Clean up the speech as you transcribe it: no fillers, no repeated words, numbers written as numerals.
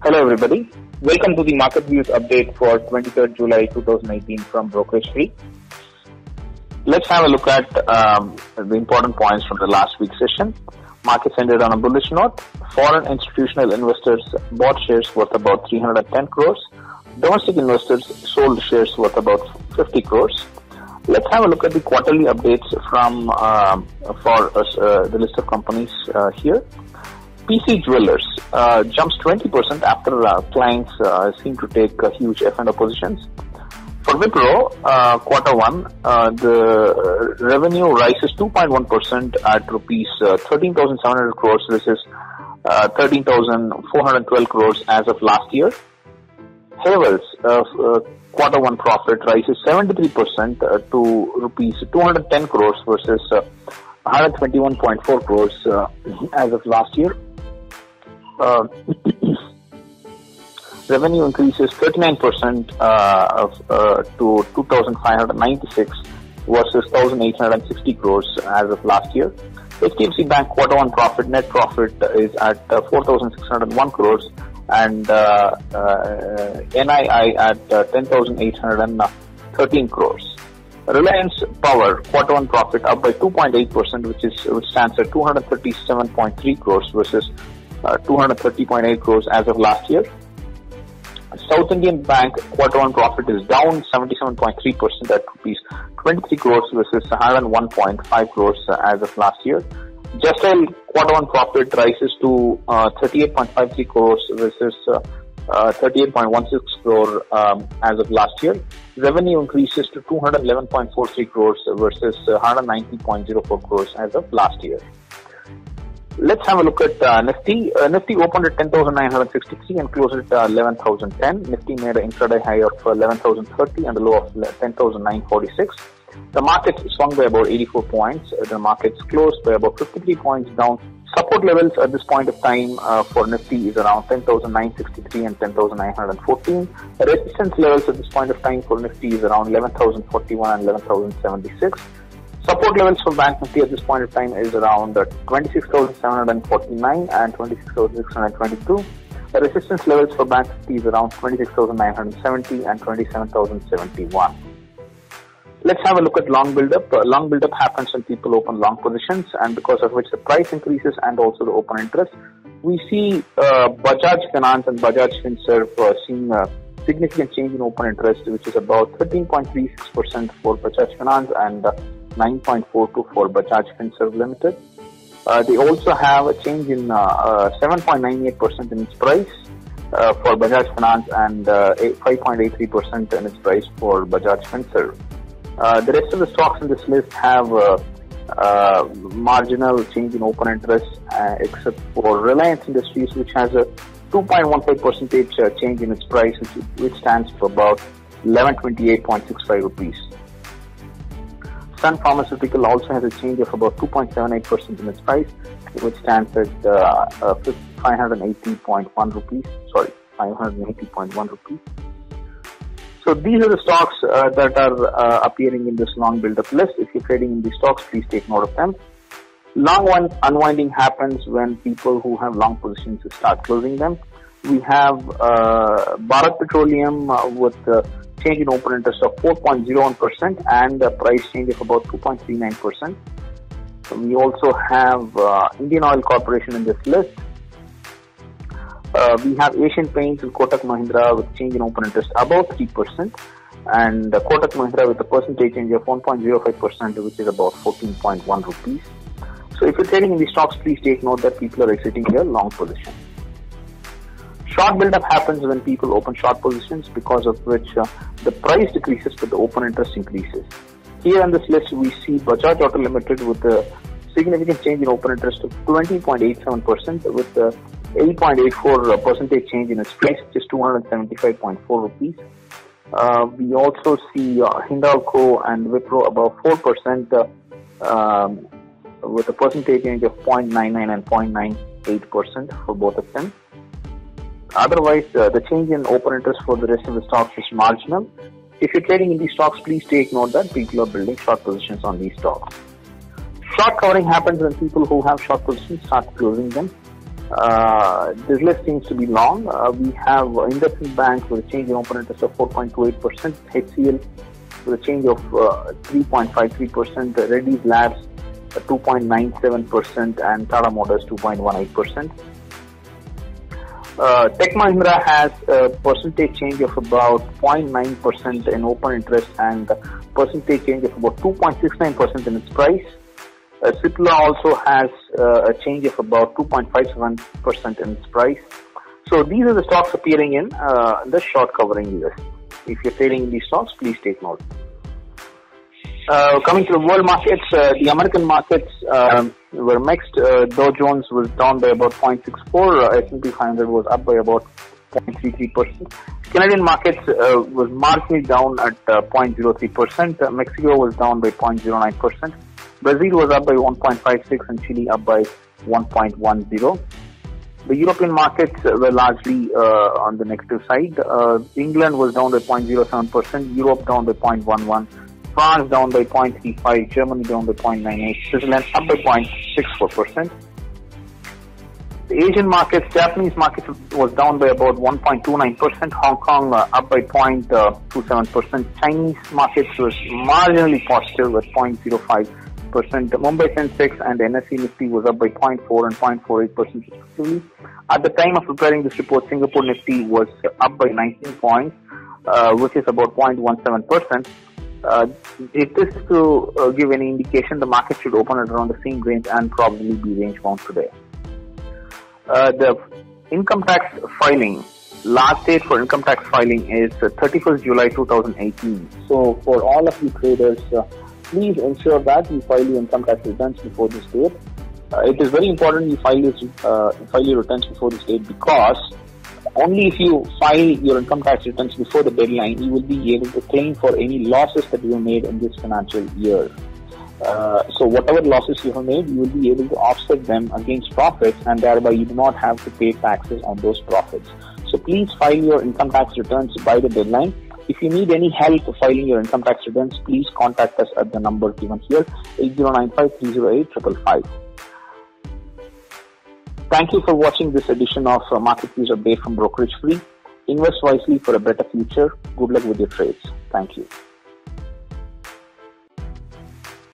Hello everybody. Welcome to the market views update for 23rd July 2018 from Brokerage Free. Let's have a look at the important points from the last week's session. Markets ended on a bullish note. Foreign institutional investors bought shares worth about 310 crores. Domestic investors sold shares worth about 50 crores. Let's have a look at the quarterly updates from the list of companies here. PC Jewelers jumps 20% after clients seem to take huge F&O positions. For Wipro, quarter one, the revenue rises 2.1% at rupees 13,700 crores versus 13,412 crores as of last year. Havells, quarter one profit rises 73% to rupees 210 crores versus 121.4 crores as of last year. Revenue increases 39% to 2,596 versus 1,860 crores as of last year. HDFC Bank quarter one profit, net profit is at 4,601 crores and NII at 10,813 crores. Reliance Power quarter one profit up by 2.8%, which stands at 237.3 crores versus 230.8 crores as of last year. South Indian Bank quarter one profit is down 77.3% at rupees 23 crores versus 101.5 crores as of last year. Just Dial quarter one profit rises to 38.53 crores versus 38.16 crore as of last year. Revenue increases to 211.43 crores versus 190.04 crores as of last year. Let's have a look at Nifty. Nifty opened at 10,963 and closed at 11,010. Nifty made an intraday high of 11,030 and a low of 10,946. The market swung by about 84 points. The markets closed by about 53 points down. Support levels at this point of time for Nifty is around 10,963 and 10,914. Resistance levels at this point of time for Nifty is around 11,041 and 11,076. Support levels for Bank Nifty at this point of time is around 26,749 and 26,622. The resistance levels for Bank Nifty is around 26,970 and 27,071. Let's have a look at long build-up. Long build-up happens when people open long positions, and because of which the price increases and also the open interest. We see Bajaj Finance and Bajaj Finserv seeing a significant change in open interest, which is about 13.36% for Bajaj Finance and 9.42 for Bajaj Finserv Limited. They also have a change in 7.98% in its price for Bajaj Finance and 5.83% in its price for Bajaj Finserv. The rest of the stocks in this list have marginal change in open interest except for Reliance Industries, which has a 2.15% change in its price, which stands for about 1128.65 rupees. Sun Pharmaceutical also has a change of about 2.78% in its price, which stands at 580.1 rupees. Sorry, 580.1 rupees. So these are the stocks that are appearing in this long build-up list. If you're trading in these stocks, please take note of them. Long unwinding happens when people who have long positions start closing them. We have Bharat Petroleum with change in open interest of 4.01% and a price change of about 2.39%. We also have Indian Oil Corporation in this list. We have Asian Paints and Kotak Mahindra with change in open interest about 3%, and Kotak Mahindra with a percentage change of 1.05%, which is about 14.1 rupees. So if you're trading in these stocks, please take note that people are exiting their long position. Short build-up happens when people open short positions, because of which the price decreases but the open interest increases. Here on this list, we see Bajaj Auto Limited with a significant change in open interest of 20.87% with a 8.84% change in its price, which is 275.4 rupees. We also see Hindalco and Wipro above 4% with a percentage change of 0.99 and 0.98% for both of them. Otherwise, the change in open interest for the rest of the stocks is marginal. If you're trading in these stocks, please take note that people are building short positions on these stocks. Short covering happens when people who have short positions start closing them. This list seems to be long. We have IndusInd Bank with a change in open interest of 4.28%, HCL with a change of 3.53%, Reddy's Labs 2.97%, and Tata Motors 2.18%. Tech Mahindra has a percentage change of about 0.9% in open interest and a percentage change of about 2.69% in its price. Cipla also has a change of about 2.57% in its price. So these are the stocks appearing in the short covering list. If you're trading in these stocks, please take note. Coming to the world markets, the American markets were mixed. Dow Jones was down by about 0.64%. S&P 500 was up by about 0.33%. Canadian markets was marginally down at 0.03%. Mexico was down by 0.09%. Brazil was up by 1.56% and Chile up by 1.10%. The European markets were largely on the negative side. England was down by 0.07%. Europe down by 0.11%. France down by 0.35%, Germany down by 0.98%, Switzerland up by 0.64%. The Asian markets, Japanese market was down by about 1.29%, Hong Kong up by 0.27%, Chinese markets was marginally positive at 0.05%, Mumbai Sensex and NSE Nifty was up by 0.4% and 0.48% respectively. At the time of preparing this report, Singapore Nifty was up by 19 points, which is about 0.17%. If this is to give any indication, the market should open at around the same range and probably be range bound today. The income tax filing, last date for income tax filing is 31st July 2018. So for all of you traders, please ensure that you file your income tax returns before this date. It is very important you file your returns before this date, because only if you file your income tax returns before the deadline, you will be able to claim for any losses that you have made in this financial year. So whatever losses you have made, you will be able to offset them against profits, and thereby you do not have to pay taxes on those profits. So please file your income tax returns by the deadline. If you need any help filing your income tax returns, please contact us at the number given here, 8095-308-555. Thank you for watching this edition of Market Views Update from Brokerage Free. Invest wisely for a better future. Good luck with your trades. Thank you.